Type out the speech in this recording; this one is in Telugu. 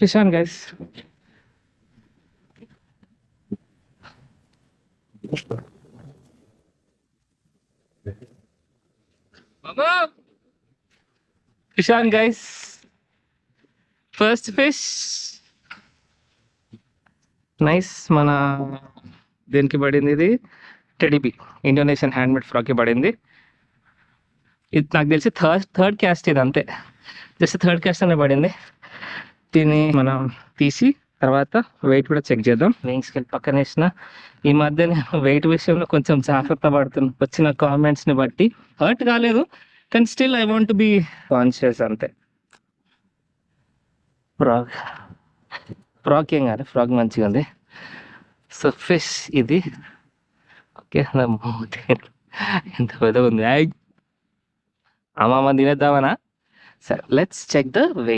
Fish on guys. Fish on guys. First fish nice. మన దేనికి పడింది ఇది? టెడిబీ, ఇండోనేషియన్ హ్యాండ్మేడ్ ఫ్రాక్కి పడింది. ఇది నాకు తెలిసి థర్డ్ క్యాస్ట్ ఇది, అంతే. జస్ట్ థర్డ్ క్యాస్ట్ అనే పడింది. దీన్ని మనం తీసి తర్వాత వెయిట్ కూడా చెక్ చేద్దాం. వెయింగ్ స్కేల్ పక్కన వేసిన. ఈ మధ్య నేను వెయిట్ విషయంలో కొంచెం జాగ్రత్త పడుతున్నా, వచ్చిన కామెంట్స్ని బట్టి. హర్ట్ కాలేదు, కానీ still I want be conscious, అంతే. ఫ్రాక్ ఏం కాదు, ఫ్రాక్ మంచిగా ఉంది. సో ఫిష్ ఇది. ఓకే, ఎంత పెద్ద ఉంది. అమ్మ తినేద్దామనా? సరే, లెట్స్ చెక్ ద వెయిట్.